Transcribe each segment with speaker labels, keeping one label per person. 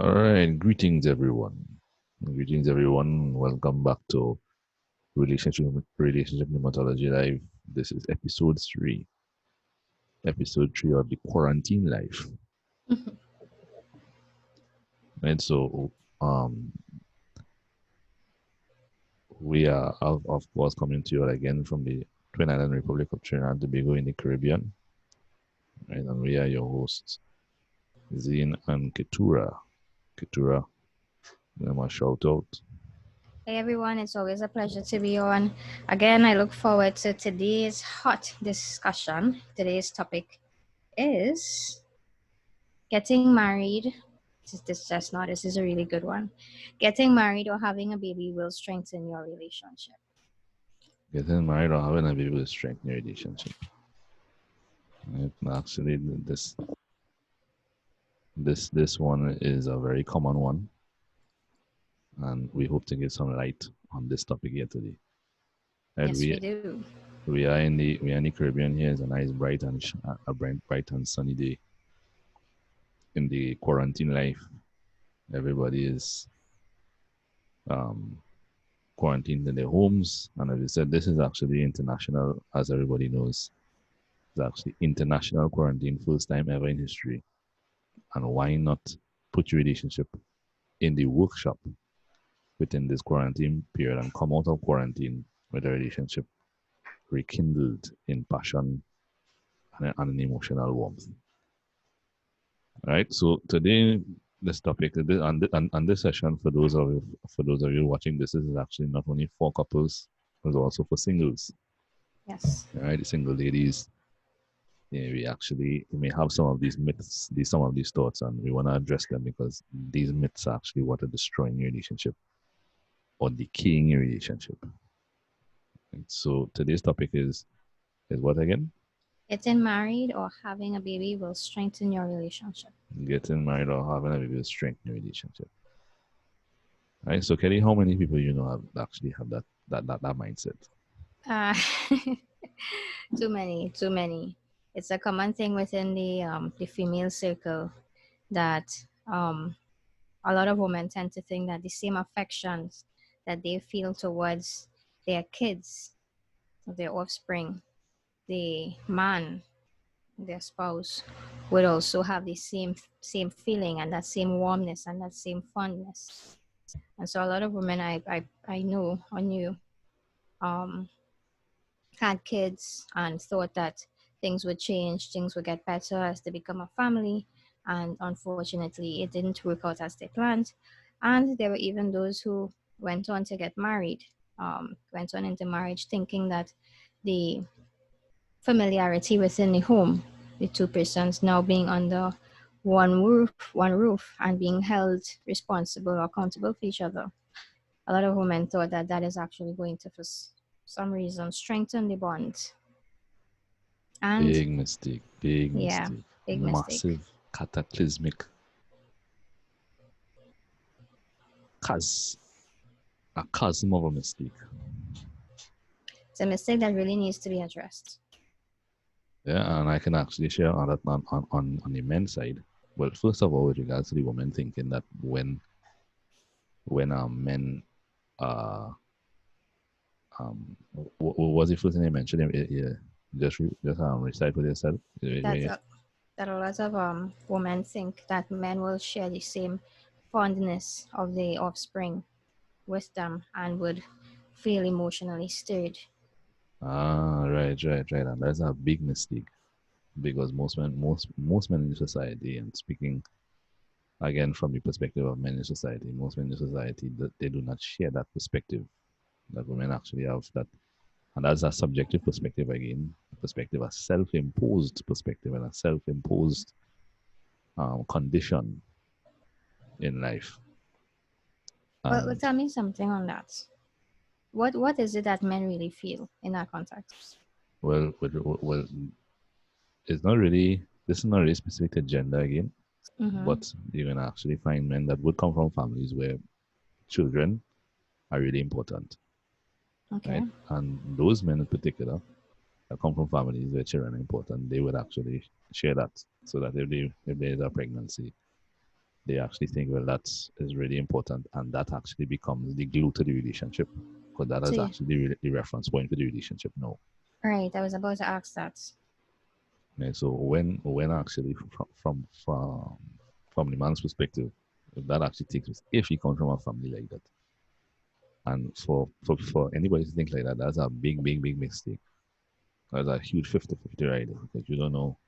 Speaker 1: All right, greetings everyone. Greetings everyone. Welcome back to Relationship Pneumatology Live. This is episode three of the quarantine life. And so, we are of course coming to you again from the Twin Island Republic of Trinidad and Tobago in the Caribbean. Right, and we are your hosts, Zine and Ketura. Ketura, I'm a shout out.
Speaker 2: Hey everyone, it's always a pleasure to be on. Again, I look forward to today's hot discussion. Today's topic is getting married. This is a really good one. Getting married or having a baby will strengthen your relationship.
Speaker 1: Getting married or having a baby will strengthen your relationship. Right? Actually, this one is a very common one, and we hope to get some light on this topic here today. And
Speaker 2: Yes, we do.
Speaker 1: we are in the Caribbean here. It's a nice bright and bright and sunny day. In the quarantine life, everybody is quarantined in their homes, and as I said, this is actually international, as everybody knows. It's actually international quarantine, first time ever in history. And why not put your relationship in the workshop within this quarantine period and come out of quarantine with a relationship rekindled in passion and an emotional warmth. All right. So today, this topic and this session for those of you watching, this is actually not only for couples, but also for singles.
Speaker 2: Yes.
Speaker 1: All right, the single ladies. Yeah, we may have some of these myths, some of these thoughts, and we want to address them because these myths are actually what are destroying your relationship or decaying your relationship. And so today's topic is what again?
Speaker 2: Getting married or having a baby will strengthen your relationship.
Speaker 1: Getting married or having a baby will strengthen your relationship. All right. So Kelly, how many people you know have actually have that mindset?
Speaker 2: Uh, too many. It's a common thing within the female circle that um, a lot of women tend to think that the same affections that they feel towards their kids, their offspring, the man, their spouse, would also have the same feeling and that same warmness and that same fondness. And so a lot of women I know or knew um, had kids and thought that things would change, things would get better as they become a family. And unfortunately, it didn't work out as they planned. And there were even those who went on to get married, went on into marriage thinking that the familiarity within the home, the two persons now being under one roof and being held responsible or accountable for each other. A lot of women thought that that is actually going to, for some reason, strengthen the bond. And
Speaker 1: Big mistake. Big
Speaker 2: yeah,
Speaker 1: mistake.
Speaker 2: big mistake.
Speaker 1: Massive cataclysmic cause a chasm of a mistake.
Speaker 2: It's a mistake that really needs to be addressed.
Speaker 1: Yeah, and I can actually share on that on the men's side. Well, first of all, with regards to the women thinking that when men uh what was the first thing they mentioned? Just recite what they said.
Speaker 2: That that a lot of women think that men will share the same fondness of the offspring with them and would feel emotionally stirred.
Speaker 1: Right, and that's a big mistake because most men in society, and speaking again from the perspective of men in society, most men in society that they do not share that perspective that women actually have that. And that's a subjective perspective again, a perspective, a self-imposed perspective, and a self-imposed condition in life.
Speaker 2: Well,
Speaker 1: And
Speaker 2: tell me something on that. What is it that men really feel in that context?
Speaker 1: well, it's not really. This is not really specific to gender again,
Speaker 2: Mm-hmm.
Speaker 1: but you're gonna actually find men that would come from families where children are really important,
Speaker 2: Okay.
Speaker 1: right? And those men in particular that come from families where children are important, they would actually share that, so that if there is a pregnancy, they actually think, well, that is really important, and that actually becomes the glue to the relationship, because that
Speaker 2: So
Speaker 1: is
Speaker 2: yeah,
Speaker 1: actually the reference point for the relationship now.
Speaker 2: right. I was about to ask that.
Speaker 1: And so when actually from the man's perspective, that actually takes place if he comes from a family like that. And for anybody to think like that, that's a big mistake. That's a huge 50-50 right there, because you don't know.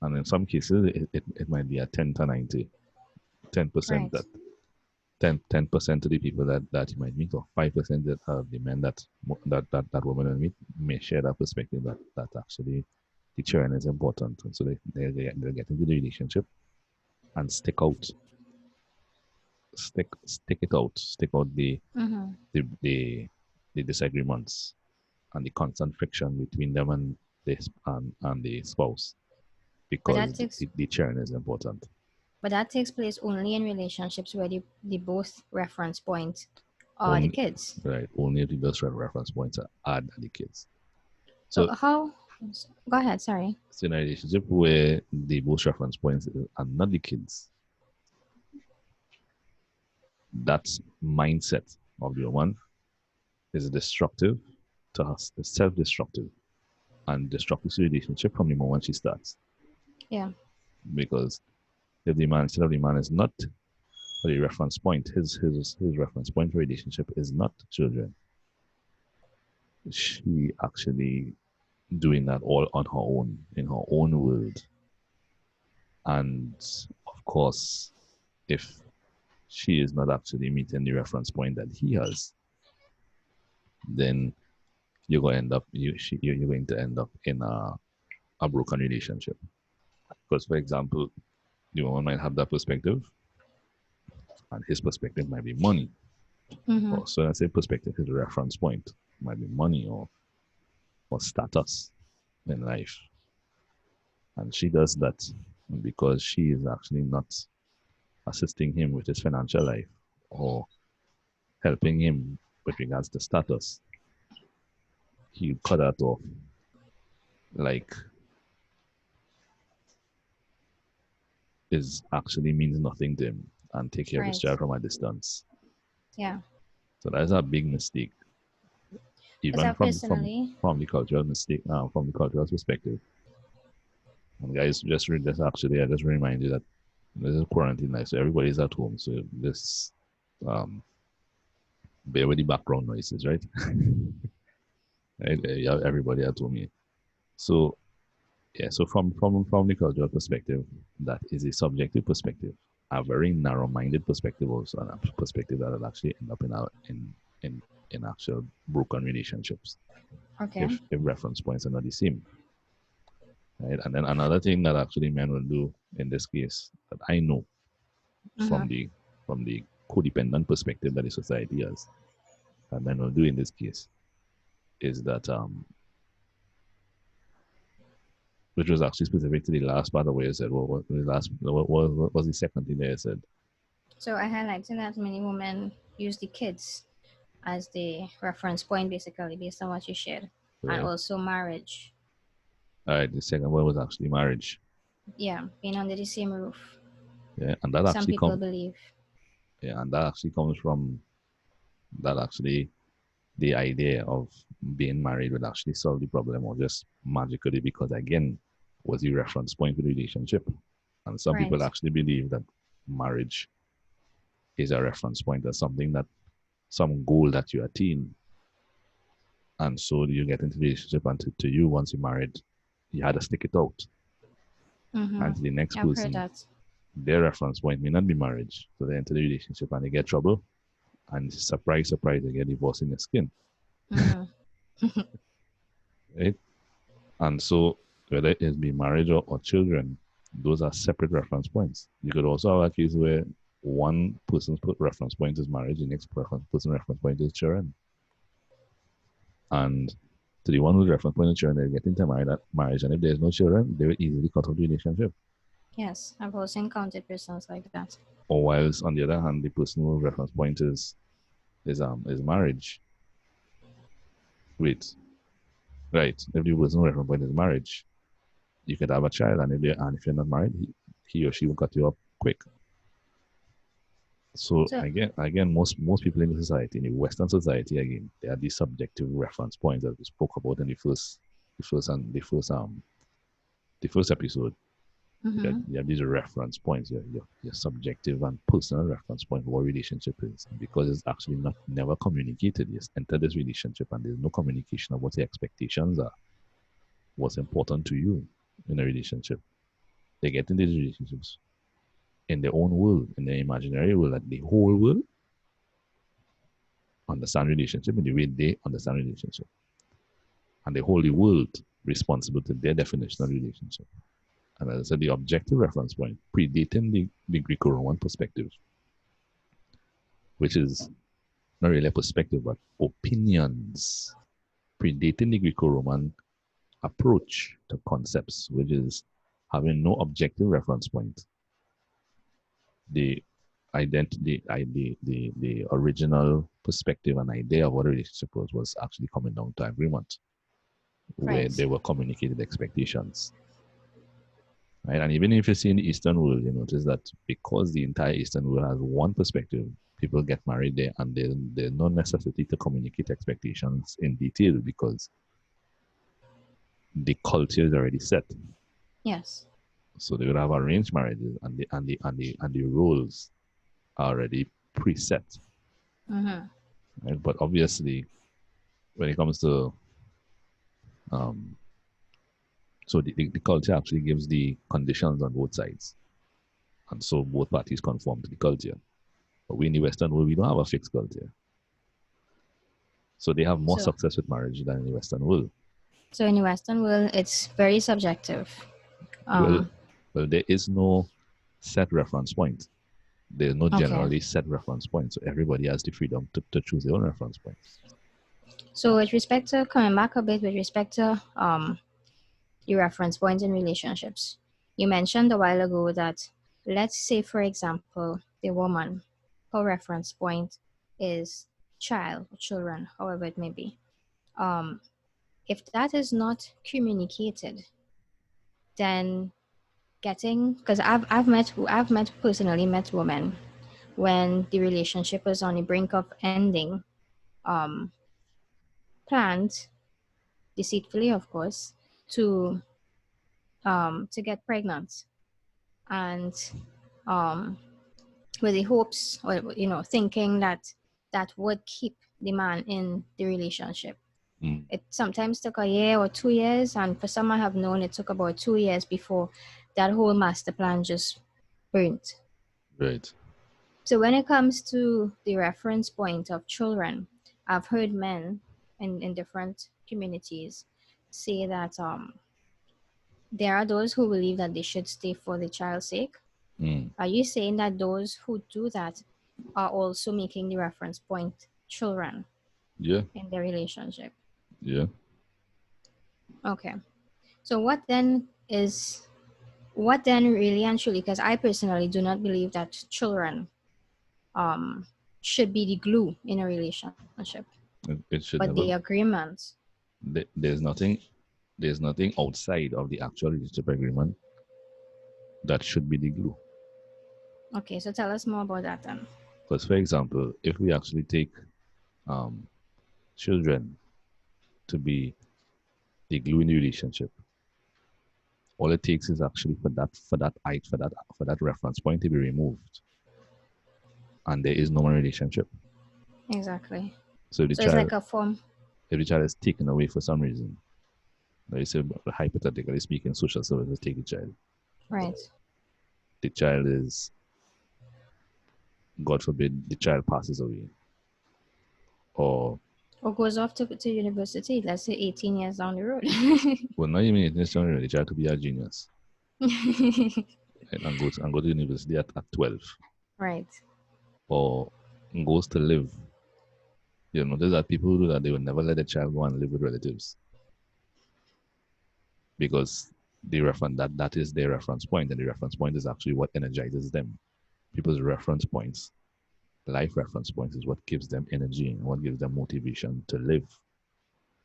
Speaker 1: And in some cases, it might be a 10 to 90, 10%
Speaker 2: Right.
Speaker 1: that 10% of the people that you might meet, or 5% that of the men that women will meet may share that perspective that actually the children is important. And so they get into the relationship and stick out
Speaker 2: Mm-hmm.
Speaker 1: the, the, the disagreements and the constant friction between them and the spouse,
Speaker 2: But
Speaker 1: because
Speaker 2: that takes
Speaker 1: the children is important.
Speaker 2: but that takes place only in relationships where the both reference point are the
Speaker 1: Only
Speaker 2: kids.
Speaker 1: right, only if the best reference points are add the kids.
Speaker 2: So
Speaker 1: So
Speaker 2: how? Go ahead. Sorry.
Speaker 1: it's in a relationship where the both reference points are not the kids. That mindset of the woman is destructive to us, it's self-destructive and destructive to the relationship from the moment she starts.
Speaker 2: Yeah.
Speaker 1: Because if the man, instead of the man is not the reference point, his reference point for relationship is not children. She actually doing that all on her own, in her own world. And of course, if she is not actually meeting the reference point that he has, then you're going to end up you're going to end up in a broken relationship. Because, for example, the woman might have that perspective, and his perspective might be money.
Speaker 2: Mm-hmm.
Speaker 1: Or so I say perspective, his reference point might be money or status in life. And she does that because she is actually not assisting him with his financial life or helping him with regards to status. He cut that off like is actually means nothing to him and take care of his
Speaker 2: Right.
Speaker 1: child from a distance.
Speaker 2: Yeah.
Speaker 1: So that's a big mistake,
Speaker 2: Because
Speaker 1: even
Speaker 2: I personally.
Speaker 1: from the cultural mistake, from the cultural perspective. And guys, just read this. Actually, I just remind you that this is quarantine night, so everybody's at home. So this um, bear with the background noises, right? Right? You have everybody at home here. So yeah, so from the cultural perspective, that is a subjective perspective, a very narrow-minded perspective, also, and a perspective that will actually end up in in actual broken relationships
Speaker 2: Okay.
Speaker 1: if reference points are not the same, right? And then another thing that actually men will do in this case that I know
Speaker 2: Mm-hmm.
Speaker 1: from the codependent perspective that the society has, that men will do in this case is that which was actually specific to the last part of what you said. What was the second thing that you said?
Speaker 2: So I highlighted that many women use the kids as the reference point, basically, based on what you shared, and
Speaker 1: Right.
Speaker 2: also marriage.
Speaker 1: All right. The second one was actually marriage.
Speaker 2: Yeah, being under the same roof.
Speaker 1: Yeah, and that
Speaker 2: Some
Speaker 1: actually
Speaker 2: people
Speaker 1: come.
Speaker 2: believe.
Speaker 1: Yeah, and that actually comes from that actually the idea of being married would actually solve the problem, or just magically, because again was the reference point for the relationship, and some people
Speaker 2: Right.
Speaker 1: actually believe that marriage is a reference point, as something that some goal that you attain, and so you get into the relationship, and to you once you're married, you had to stick it out,
Speaker 2: Mm-hmm.
Speaker 1: and to the next
Speaker 2: I've heard
Speaker 1: person,
Speaker 2: that.
Speaker 1: their reference point may not be marriage, so they enter the relationship and they get trouble, and surprise, surprise, they get divorced in their skin,
Speaker 2: Mm-hmm.
Speaker 1: right? And so, whether it be marriage or children, those are separate reference points. You could also have a case where one person's reference point is marriage, the next person reference point is children. And to the one whose reference point is children, they get into marriage, and if there's no children, they will easily cut off the relationship.
Speaker 2: Yes, I've also encountered persons like that.
Speaker 1: Or whilst on the other hand, the person whose reference point is marriage. Wait, right? If the person's reference point is marriage, you could have a child, and if you're not married, he or she will cut you up quick. So
Speaker 2: So,
Speaker 1: again, most people in the society, in the Western society, again, they are these subjective reference points that we spoke about in the first episode.
Speaker 2: mm-hmm,
Speaker 1: You have these reference points, your subjective and personal reference point of what relationship is. And because it's actually not never communicated, you enter this relationship and there's no communication of what your expectations are, what's important to you in a relationship. They get in these relationships in their own world, in their imaginary world, that the whole world understand relationship in the way they understand relationship. And they hold the world responsible to their definition of relationship. And as I said, the objective reference point, predating the Greco-Roman perspective, which is not really a perspective, but opinions, predating the Greco-Roman approach to concepts, which is having no objective reference point. The identity, the original perspective and idea of what a relationship was actually coming down to agreement, where
Speaker 2: right.
Speaker 1: they were communicated expectations. Right? And even if you see in the Eastern world, you notice that because the entire Eastern world has one perspective, people get married there and there's no necessity to communicate expectations in detail because the culture is already set.
Speaker 2: Yes.
Speaker 1: So they would have arranged marriages and the roles are already preset.
Speaker 2: Mm-hmm.
Speaker 1: Right? But obviously, when it comes to um, so the culture actually gives the conditions on both sides. And so both parties conform to the culture. But we in the Western world, we don't have a fixed culture. So they have more
Speaker 2: So,
Speaker 1: success with marriage than in the Western world.
Speaker 2: so in the Western world, it's very subjective.
Speaker 1: Well,
Speaker 2: Um,
Speaker 1: well, there is no set reference point. There's no
Speaker 2: okay.
Speaker 1: generally set reference point. So everybody has the freedom to choose their own reference point.
Speaker 2: So with respect to coming back a bit, with respect to the reference points in relationships, you mentioned a while ago that let's say, for example, the woman, her reference point is child or children, however it may be. Um, if that is not communicated, then getting because I've met personally met women when the relationship was on the brink of ending, um, planned deceitfully, of course, to to get pregnant, and um, with the hopes or thinking that that would keep the man in the relationship.
Speaker 1: Mm,
Speaker 2: It sometimes took a year or 2 years, and for some I have known it took about 2 years before that whole master plan just burnt.
Speaker 1: right.
Speaker 2: So when it comes to the reference point of children, I've heard men in different communities say that there are those who believe that they should stay for the child's sake.
Speaker 1: Mm,
Speaker 2: Are you saying that those who do that are also making the reference point children
Speaker 1: yeah.
Speaker 2: in their relationship?
Speaker 1: Yeah.
Speaker 2: Okay. So what then really and truly, because I personally do not believe that children um should be the glue in a relationship,
Speaker 1: It
Speaker 2: but
Speaker 1: should
Speaker 2: the
Speaker 1: never.
Speaker 2: agreement.
Speaker 1: There's nothing. There's nothing outside of the actual relationship agreement that should be the glue.
Speaker 2: Okay, so tell us more about that then.
Speaker 1: Because, for example, if we actually take um, children to be the glue in the relationship, all it takes is actually for that reference point to be removed, and there is no more relationship.
Speaker 2: Exactly.
Speaker 1: So
Speaker 2: So it's like a form.
Speaker 1: if the child is taken away for some reason, like you said, hypothetically speaking, social services take the child.
Speaker 2: Right.
Speaker 1: The child is, God forbid, the child passes away, or
Speaker 2: Or goes off to university, let's say 18 years down the road.
Speaker 1: well, not even intentionally, the child to be a genius and go to university at 12,
Speaker 2: Right.
Speaker 1: or goes to live. You know, there's that people who do that, they will never let a child go and live with relatives because that is their reference point, and the reference point is actually what energizes them. People's reference points, life reference points, is what gives them energy and what gives them motivation to live.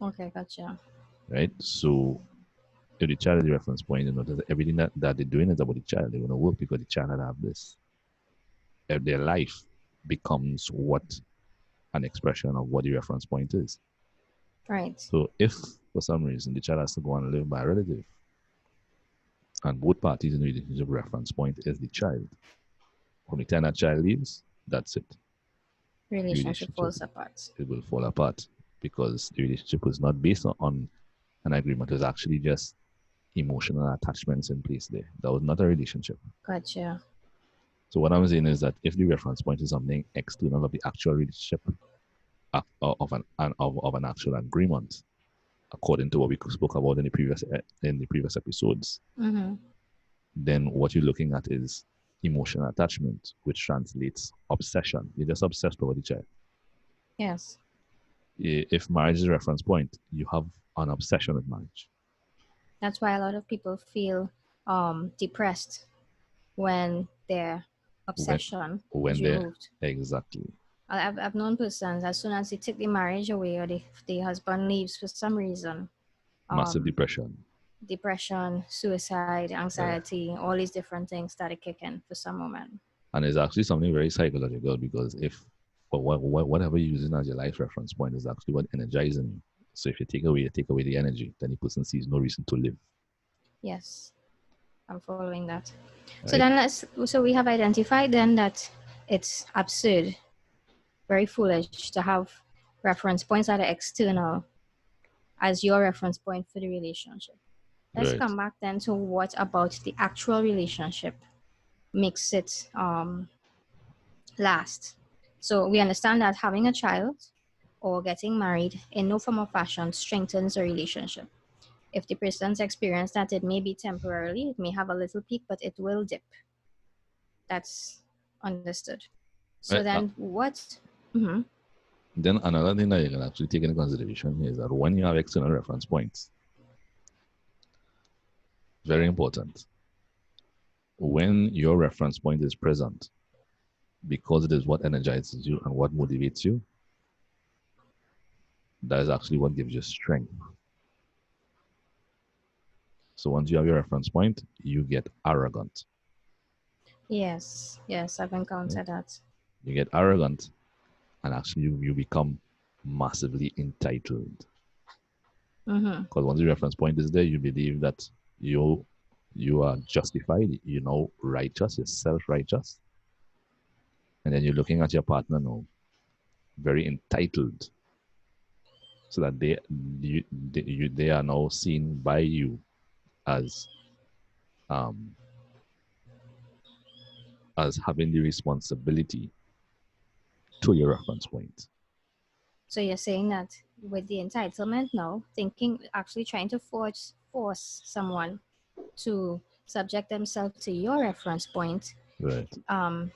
Speaker 2: Okay, gotcha.
Speaker 1: Right? So if the child is the reference point, you know that everything that they're doing is about the child. They want to work because the child had to have this their life. becomes what an expression of what the reference point is.
Speaker 2: Right.
Speaker 1: So if for some reason the child has to go and live by a relative, and both parties in the relationship reference point is the child, from the time that child leaves, that's it. The
Speaker 2: Relationship
Speaker 1: relationship,
Speaker 2: falls apart.
Speaker 1: it will fall apart because the relationship was not based on an agreement. It was actually just emotional attachments in place there. That was not a relationship.
Speaker 2: Gotcha.
Speaker 1: So what I'm saying is that if the reference point is something external of the actual relationship of an actual agreement, according to what we spoke about in the previous episodes,
Speaker 2: Mm-hmm.
Speaker 1: then what you're looking at is emotional attachment, which translates obsession. You're just obsessed over the child.
Speaker 2: Yes.
Speaker 1: If marriage is a reference point, you have an obsession with marriage.
Speaker 2: That's why a lot of people feel depressed when their
Speaker 1: When
Speaker 2: obsession is
Speaker 1: when they're
Speaker 2: removed.
Speaker 1: exactly
Speaker 2: I've known persons, as soon as they take the marriage away or the husband leaves for some reason,
Speaker 1: massive
Speaker 2: um,
Speaker 1: depression.
Speaker 2: depression, suicide,
Speaker 1: Yeah.
Speaker 2: anxiety, all these different things started kicking for some moment.
Speaker 1: And it's actually something very psychological because if whatever you're using as your life reference point is actually what energizing you. So if you take away the energy, then the person sees no reason to live.
Speaker 2: Yes, I'm following that. So
Speaker 1: Right?
Speaker 2: then so we have identified then that it's absurd, very foolish to have reference points that are external as your reference point for the relationship. Let's
Speaker 1: Right.
Speaker 2: come back then to what about the actual relationship makes it last. So we understand that having a child or getting married in no form or fashion strengthens a relationship. If the person's experienced that it may be temporarily, it may have a little peak, but it will dip. That's understood. So
Speaker 1: Right.
Speaker 2: then what? Mm-hmm.
Speaker 1: Then another thing that you can actually take into consideration is that when you have external reference points, very important. When your reference point is present, because it is what energizes you and what motivates you, that is actually what gives you strength. So once you have your reference point, you get arrogant.
Speaker 2: Yes, yes, I've
Speaker 1: Right?
Speaker 2: encountered that.
Speaker 1: You get arrogant, and actually you become massively entitled.
Speaker 2: Mm-hmm.
Speaker 1: Because once the reference point is there, you believe that you you are justified, you know, righteous, you're self-righteous, and then you're looking at your partner now, very entitled, so that they are now seen by you as um, as having the responsibility to your reference point.
Speaker 2: So you're saying that with the entitlement now, thinking actually trying to force someone to subject themselves to your reference point,
Speaker 1: Right.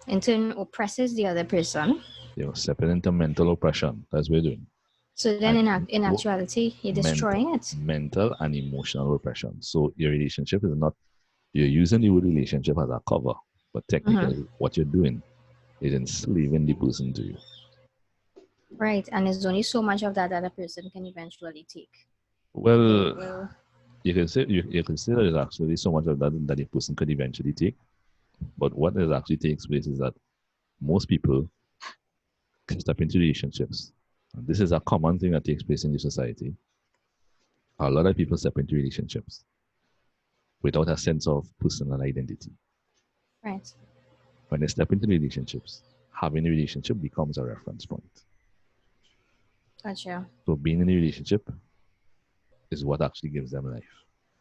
Speaker 2: in turn oppresses the other person.
Speaker 1: You know, stepping into mental oppression. That's what we're doing.
Speaker 2: So then
Speaker 1: And
Speaker 2: in actuality, you're
Speaker 1: mental,
Speaker 2: destroying it.
Speaker 1: mental and emotional repression. So your relationship is not, you're using the word relationship as a cover, but
Speaker 2: Mm-hmm.
Speaker 1: technically what you're doing is enslaving the person to you.
Speaker 2: Right, and there's only so much of that that a person can eventually take. It
Speaker 1: Well,
Speaker 2: will.
Speaker 1: you can say there's actually so much of that that a person could eventually take. But what is actually takes place is that most people can step into relationships. And this is a common thing that takes place in the society. A lot of people step into relationships without a sense of personal identity.
Speaker 2: Right.
Speaker 1: When they step into relationships, having a relationship becomes a reference point.
Speaker 2: Gotcha.
Speaker 1: So being in a relationship is what actually gives them life.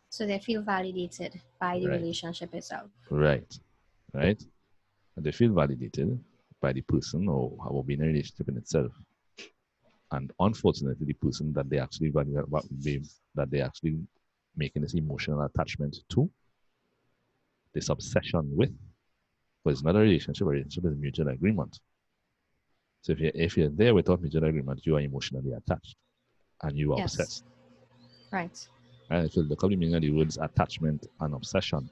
Speaker 2: So they feel validated by the
Speaker 1: Right.
Speaker 2: relationship itself.
Speaker 1: Right. Right. And they feel validated by the person or being in a relationship in itself. And unfortunately, the person that they actually that they actually making this emotional attachment to, this obsession with, but it's not a relationship. A relationship is a mutual agreement. So if you're there without mutual agreement, you are emotionally attached and you are
Speaker 2: Yes.
Speaker 1: obsessed.
Speaker 2: Right.
Speaker 1: And if you look up the meaning of the words attachment and obsession,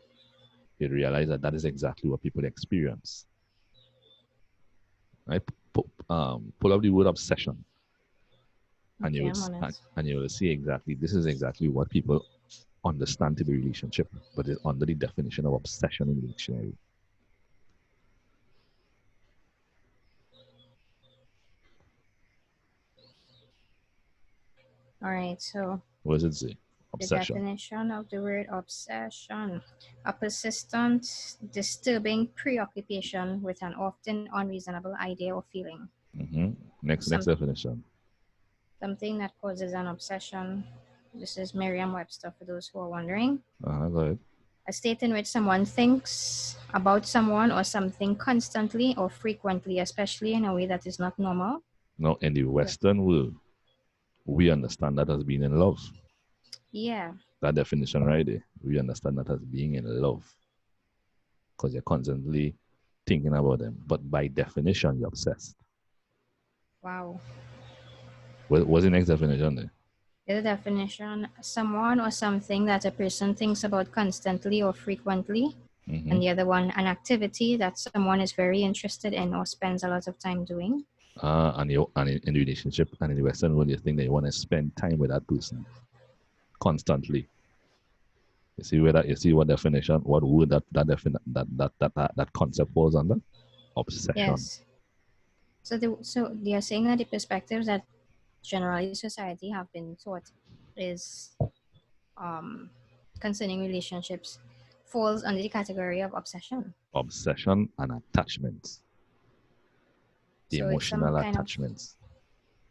Speaker 1: you realize that that is exactly what people experience. Right? Pull up the word obsession, and
Speaker 2: Okay, I'm on it.
Speaker 1: and you will see exactly this is exactly what people understand to be relationship, but it's under the definition of obsession in the dictionary.
Speaker 2: All right. So
Speaker 1: What does it say?
Speaker 2: the
Speaker 1: Obsession.
Speaker 2: definition of the word obsession: a persistent, disturbing preoccupation with an often unreasonable idea or feeling.
Speaker 1: Mm-hmm. Next
Speaker 2: Some,
Speaker 1: definition.
Speaker 2: something that causes an obsession. This is Merriam-Webster for those who are wondering.
Speaker 1: Go ahead.
Speaker 2: A state in which someone thinks about someone or something constantly or frequently, especially in a way that is not normal.
Speaker 1: Now, in the
Speaker 2: Yeah.
Speaker 1: Western world, we understand that as being in love.
Speaker 2: Yeah.
Speaker 1: That definition right there. We understand that as being in love because you're constantly thinking about them. But by definition, you're obsessed.
Speaker 2: Wow.
Speaker 1: What's the next definition there?
Speaker 2: The definition: someone or something that a person thinks about constantly or frequently.
Speaker 1: Mm-hmm.
Speaker 2: And the other one, an activity that someone is very interested in or spends a lot of time doing.
Speaker 1: And in the relationship and in the Western world, you think that you want to spend time with that person constantly. You see where that you see what definition, what word that concept falls under? Obsession.
Speaker 2: Yes. So they are saying that the perspectives that generally society have been taught is um, concerning relationships falls under the category of obsession.
Speaker 1: Obsession and attachments. The
Speaker 2: So it's some
Speaker 1: emotional
Speaker 2: kind of
Speaker 1: attachments.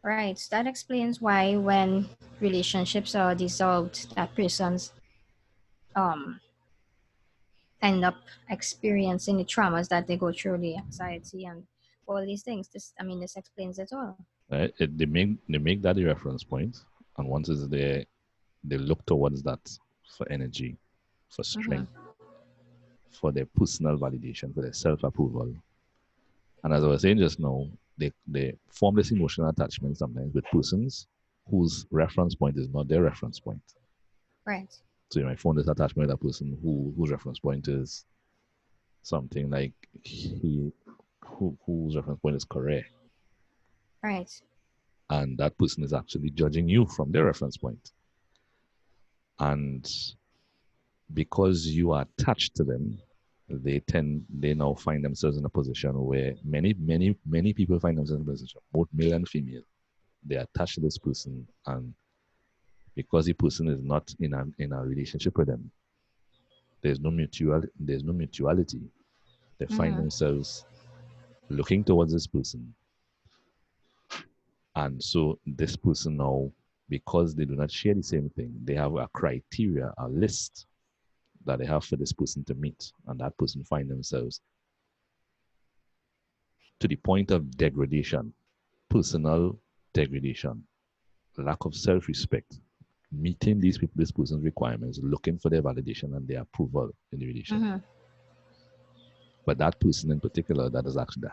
Speaker 2: right. That explains why when relationships are dissolved, that persons um, end up experiencing the traumas that they go through, the anxiety and all these things. This explains it all.
Speaker 1: Right? They make that a reference point, and once it's there, they look towards that for energy, for
Speaker 2: Mm-hmm.
Speaker 1: strength, for their personal validation, for their self approval. And as I was saying just now, they form this emotional attachment sometimes with persons whose reference point is not their reference point.
Speaker 2: Right.
Speaker 1: So you might form this attachment with a person whose reference point is something like whose reference point is career,
Speaker 2: Right.
Speaker 1: and that person is actually judging you from their reference point. And because you are attached to them, they now find themselves in a position where many people find themselves in a position, both male and female. They're attached to this person, and because the person is not in a relationship with them, there's no mutuality. They find
Speaker 2: Mm-hmm.
Speaker 1: themselves looking towards this person. And so this person now, because they do not share the same thing, they have a criteria, a list that they have for this person to meet. And that person find themselves to the point of degradation, personal degradation, lack of self-respect, meeting this person's requirements, looking for their validation and their approval in the relation.
Speaker 2: Mm-hmm.
Speaker 1: But that person in particular that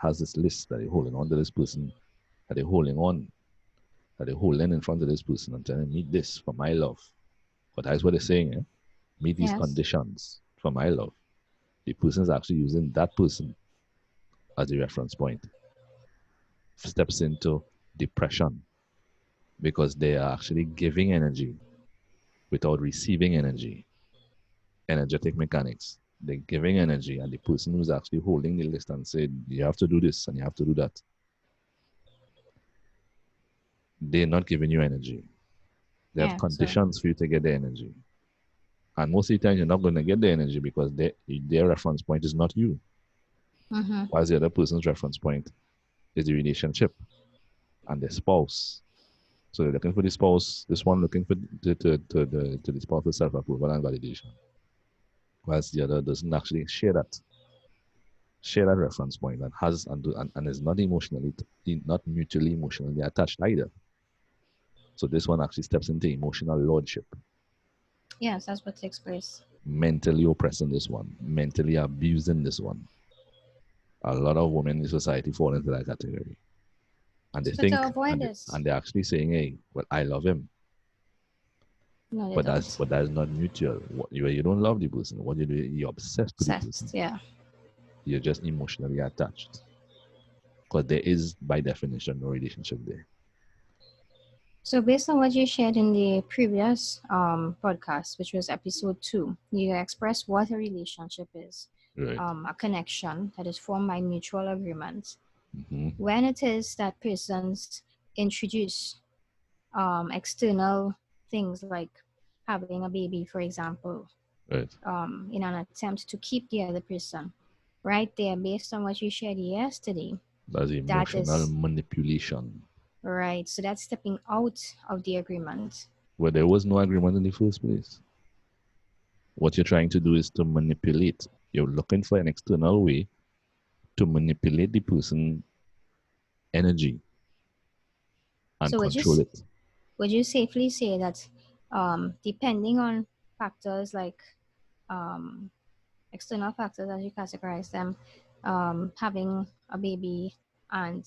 Speaker 1: has this list that they're holding on to this person, that they're holding on, that they're holding in front of this person and telling meet this for my love. But that's what they're saying, eh? Meet these
Speaker 2: Yes.
Speaker 1: conditions for my love. The person is actually using that person as a reference point, steps into depression because they are actually giving energy without receiving energy. Energetic mechanics. They're giving energy, and the person who's actually holding the list and said, you have to do this and you have to do that, they're not giving you energy. They have
Speaker 2: Yeah. So
Speaker 1: conditions for you to get the energy. And most of the time, you're not going to get the energy because their reference point is not you,
Speaker 2: mm-hmm.
Speaker 1: whilst the other person's reference point is the relationship and the spouse. So they're looking for the spouse, this one looking for to the spouse for self approval and validation, whilst the other doesn't actually share that reference point and and is not not mutually emotionally attached either. So this one actually steps into emotional lordship,
Speaker 2: yes, that's what takes place.
Speaker 1: mentally oppressing this one, mentally abusing this one. A lot of women in society fall into that category. And they
Speaker 2: So to
Speaker 1: think,
Speaker 2: avoid this,
Speaker 1: and they're actually saying, hey, well, I love him.
Speaker 2: no, they
Speaker 1: But
Speaker 2: don't.
Speaker 1: that is not mutual. You don't love the person. What you do, you're obsessed with the
Speaker 2: Obsessed.
Speaker 1: person.
Speaker 2: Yeah.
Speaker 1: You're just emotionally attached. Because there is, by definition, no relationship there.
Speaker 2: So based on what you shared in the previous podcast, which was episode 2, you expressed what a relationship is,
Speaker 1: Right.
Speaker 2: a connection that is formed by mutual agreement.
Speaker 1: Mm-hmm.
Speaker 2: When it is that persons introduce external things like having a baby, for example,
Speaker 1: Right.
Speaker 2: in an attempt to keep the other person. Right there, based on what you shared yesterday,
Speaker 1: That's
Speaker 2: that
Speaker 1: emotional
Speaker 2: is
Speaker 1: manipulation.
Speaker 2: right. So that's stepping out of the agreement.
Speaker 1: Where there was no agreement in the first place. What you're trying to do is to manipulate. You're looking for an external way to manipulate the person energy and
Speaker 2: So
Speaker 1: control it.
Speaker 2: would you safely say that depending on factors like um, external factors as you categorize them, having a baby and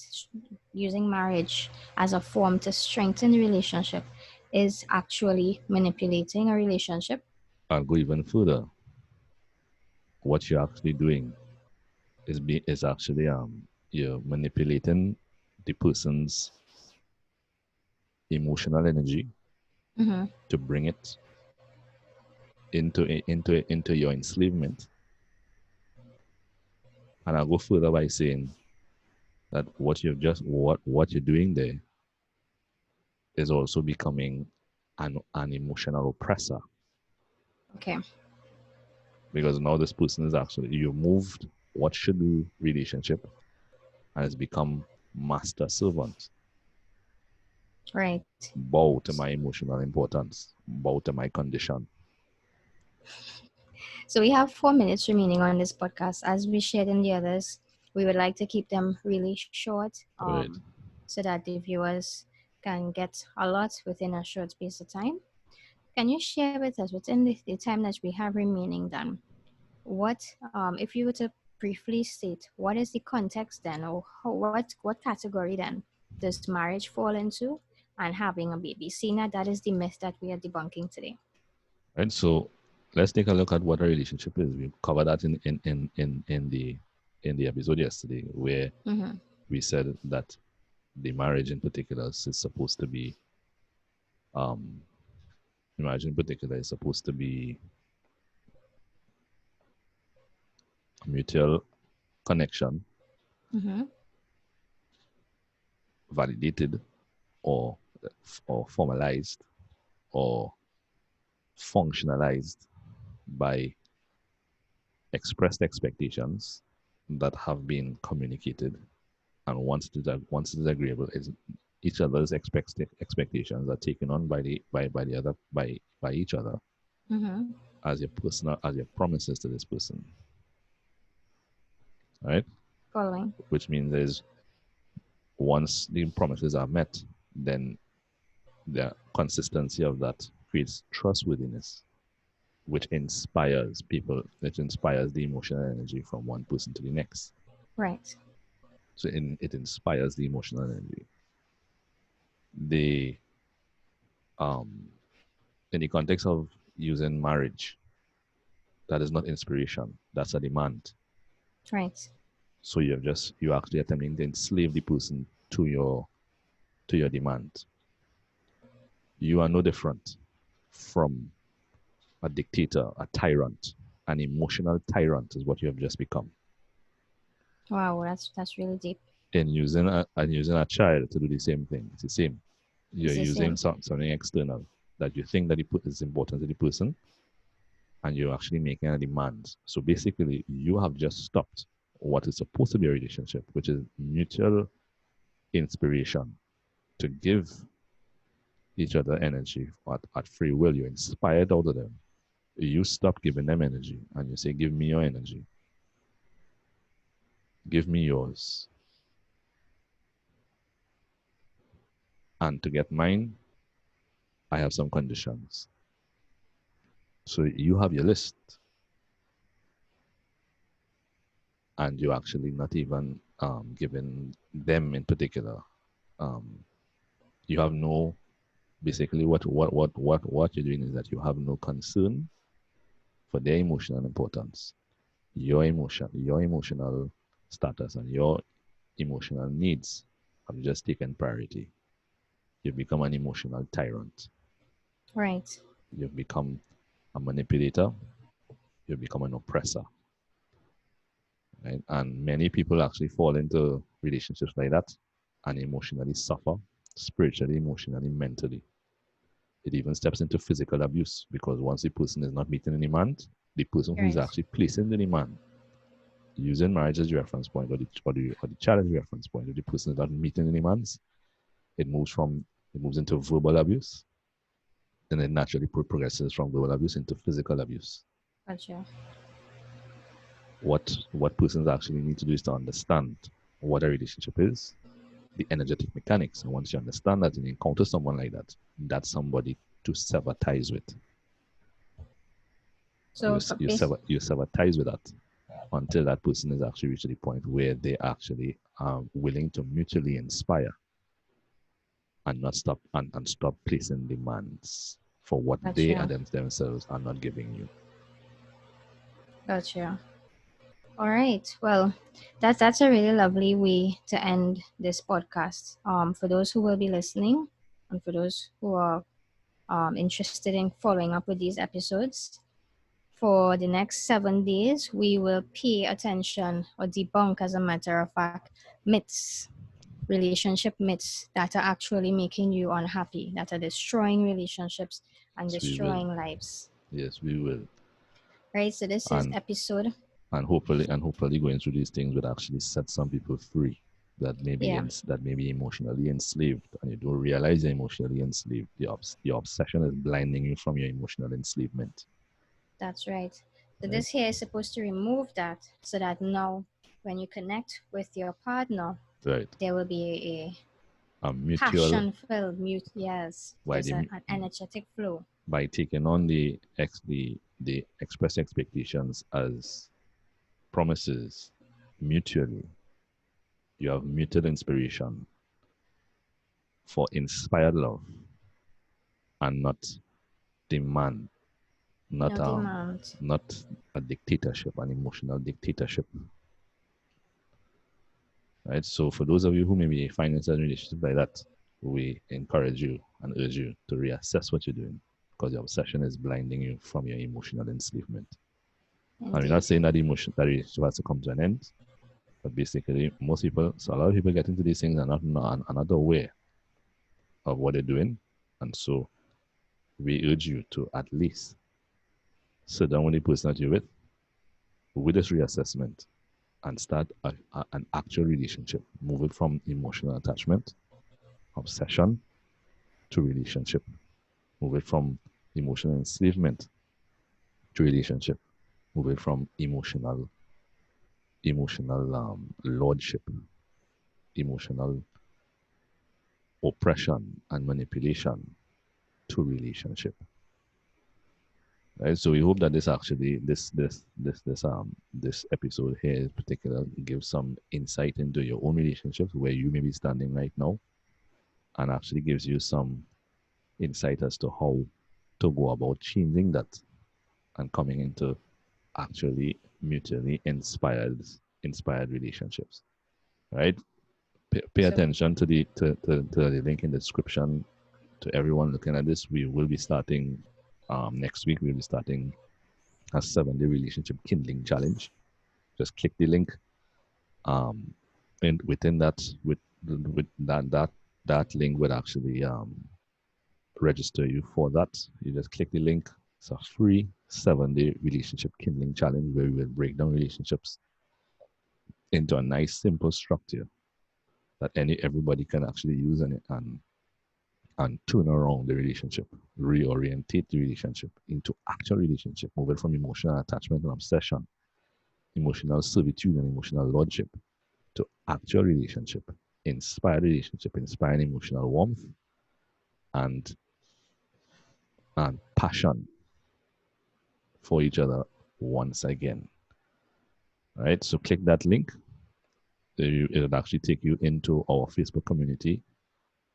Speaker 2: using marriage as a form to strengthen the relationship is actually manipulating a relationship?
Speaker 1: I'll go even further. What you're actually doing is actually you're manipulating the person's emotional energy
Speaker 2: Mm-hmm.
Speaker 1: to bring it into your enslavement. And I'll go further by saying that what you're doing there is also becoming an emotional oppressor,
Speaker 2: Okay.
Speaker 1: because now this person is actually you moved what should be relationship and has become master servant.
Speaker 2: Right.
Speaker 1: Bow to my emotional importance, bow to my condition.
Speaker 2: So we have 4 minutes remaining on this podcast. As we shared in the others, we would like to keep them really short,
Speaker 1: Right.
Speaker 2: so that the viewers can get a lot within a short space of time. Can you share with us within the time that we have remaining then, what, if you were to briefly state, what is the context then, or what category then does marriage fall into and having a baby? Seeing that that is the myth that we are debunking today.
Speaker 1: Right. So let's take a look at what a relationship is. We covered that in the episode yesterday, where
Speaker 2: Mm-hmm.
Speaker 1: we said that the marriage in particular is supposed to be um marriage in particular is supposed to be a mutual connection,
Speaker 2: Mm-hmm.
Speaker 1: validated or or formalized or functionalized by expressed expectations that have been communicated, and once it is agreeable, is each other's expectations are taken on by the other by each other
Speaker 2: Mm-hmm.
Speaker 1: as your promises to this person, right?
Speaker 2: Following.
Speaker 1: Which means there's once the promises are met, then the consistency of that creates trustworthiness, which inspires the emotional energy from one person to the next.
Speaker 2: Right.
Speaker 1: So it inspires the emotional energy. The um, in the context of using marriage, that is not inspiration. That's a demand.
Speaker 2: Right.
Speaker 1: So you're actually attempting to enslave the person to your demand. You are no different from a dictator, a tyrant, an emotional tyrant is what you have just become.
Speaker 2: Wow, that's really deep.
Speaker 1: And using a child to do the same thing. It's the same. You're
Speaker 2: It's the
Speaker 1: using
Speaker 2: same.
Speaker 1: something external that you think that is important to the person, and you're actually making a demand. So basically, you have just stopped what is supposed to be a relationship, which is mutual inspiration to give each other energy at free will. You're inspired out of them. You stop giving them energy and you say, give me your energy, give me yours. And to get mine, I have some conditions. So you have your list and you're actually not even giving them in particular. Um, you have no basically what you're doing is that you have no concern for their emotional importance, your emotional status, and your emotional needs have just taken priority. You've become an emotional tyrant.
Speaker 2: Right.
Speaker 1: You've become a manipulator. You've become an oppressor. Right? And many people actually fall into relationships like that and emotionally suffer spiritually, emotionally, mentally. It even steps into physical abuse because once the person is not meeting any demand, the person who's
Speaker 2: Right.
Speaker 1: actually placing the demand, using marriage as the reference point or the child as the reference point, if the person is not meeting any demands, it moves from it moves into verbal abuse, then it naturally progresses from verbal abuse into physical abuse.
Speaker 2: Gotcha.
Speaker 1: What persons actually need to do is to understand what a relationship is, the energetic mechanics. And once you understand that and you encounter someone like that, that's somebody to sever ties with.
Speaker 2: So
Speaker 1: You sever ties with that until that person is actually reached the point where they actually are willing to mutually inspire and not stop placing demands for what they
Speaker 2: gotcha.
Speaker 1: and themselves are not giving you.
Speaker 2: Gotcha. All right. Well, that's a really lovely way to end this podcast. For those who will be listening, and for those who are interested in following up with these episodes, for the next 7 days, we will pay attention or debunk, as a matter of fact, myths, relationship myths that are actually making you unhappy, that are destroying relationships and
Speaker 1: Yes, we will.
Speaker 2: destroying lives.
Speaker 1: Yes, we will.
Speaker 2: Right. So this is
Speaker 1: And
Speaker 2: episode.
Speaker 1: hopefully going through these things would actually set some people free
Speaker 2: Yeah.
Speaker 1: that may be emotionally enslaved and you don't realize you're emotionally enslaved. Your obsession is blinding you from your emotional enslavement.
Speaker 2: That's right. So
Speaker 1: Right?
Speaker 2: this here is supposed to remove that so that now when you connect with your partner,
Speaker 1: Right.
Speaker 2: there will be
Speaker 1: A
Speaker 2: a
Speaker 1: mutual
Speaker 2: passion filled mute. Yes,
Speaker 1: by
Speaker 2: there's
Speaker 1: the
Speaker 2: an energetic flow.
Speaker 1: by taking on the express expectations as promises mutually. You have mutual inspiration for inspired love and not demand, not
Speaker 2: No demand.
Speaker 1: not a dictatorship, an emotional dictatorship. Right. So for those of you who maybe find yourself in a relationship like that, we encourage you and urge you to reassess what you're doing because your obsession is blinding you from your emotional enslavement. And we're not
Speaker 2: Indeed.
Speaker 1: saying that that relationship has to come to an end, but basically most people, so a lot of people get into these things and not aware of what they're doing. And so we urge you to at least sit down with the person that you're with this reassessment and start an actual relationship. Move it from emotional attachment, obsession to relationship. Move it from emotional enslavement to relationship. Move it from emotional lordship, emotional oppression and manipulation to relationship. Right. So we hope that this actually this episode here in particular gives some insight into your own relationships where you may be standing right now and actually gives you some insight as to how to go about changing that and coming into actually mutually inspired relationships. Right? Pay
Speaker 2: So
Speaker 1: attention to the link in the description. To everyone looking at this, we will be starting next week. We'll be starting a 7-day relationship kindling challenge. Just click the link. Um, and within that, with that link would actually register you for that. You just click the link. It's a free 7-day relationship kindling challenge where we will break down relationships into a nice, simple structure that everybody can actually use and turn around the relationship, reorientate the relationship into actual relationship, move it from emotional attachment and obsession, emotional servitude and emotional lordship to actual relationship, inspired relationship, inspiring emotional warmth and passion for each other once again. All right, so click that link. It'll actually take you into our Facebook community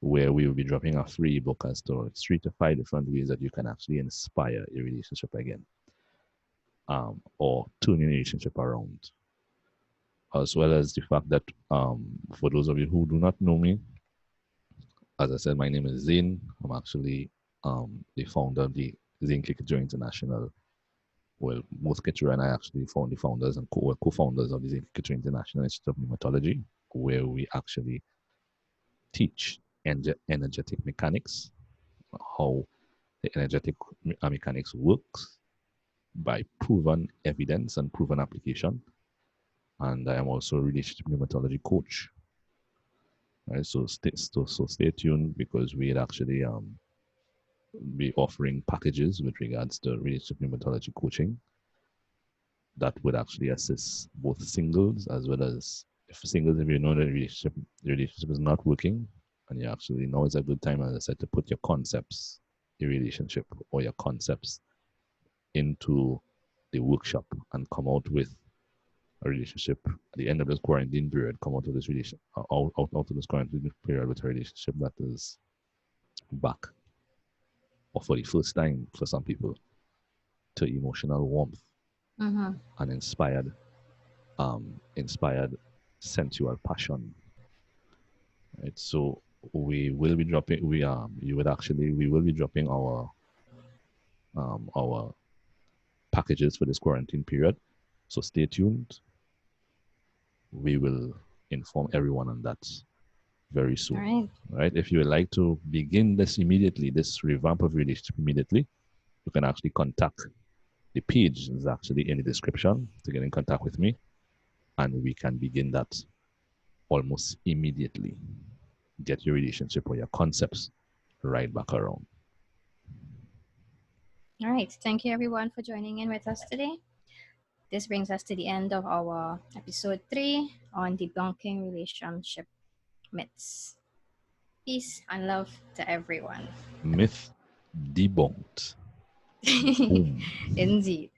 Speaker 1: where we will be dropping a free book as to 3 to 5 different ways that you can actually inspire your relationship again, or turn your relationship around. As well as the fact that for those of you who do not know me, as I said, my name is Zane. I'm actually the founder of the Zane Clicker International. Well, both Kitcher and I actually found the founders and co-founders of the Zane Clicker International Institute of Pneumatology, where we actually teach energetic mechanics, how the energetic mechanics works by proven evidence and proven application. And I am also a relationship pneumatology coach. Right, so stay tuned because we'll actually be offering packages with regards to relationship pneumatology coaching that would actually assist both singles as well as if you know the relationship is not working and you actually know it's a good time, as I said, to put your concepts, your relationship or your concepts into the workshop and come out with a relationship at the end of this quarantine period, come out of this relationship out of this quarantine period with a relationship that is back or for the first time for some people to emotional warmth
Speaker 2: Mm-hmm.
Speaker 1: and inspired sensual passion. Right. So we will be dropping we will be dropping our packages for this quarantine period. So stay tuned. We will inform everyone on that very
Speaker 2: All
Speaker 1: soon.
Speaker 2: right.
Speaker 1: Right. If you would like to begin this immediately, this revamp of relationship immediately, you can actually contact the page is actually in the description to get in contact with me, and we can begin that almost immediately. Get your relationship or your concepts right back around.
Speaker 2: All right. Thank you, everyone, for joining in with us today. This brings us to the end of our episode 3 on debunking relationship myths. Peace and love to everyone.
Speaker 1: Myth debunked. Boom.
Speaker 2: Indeed.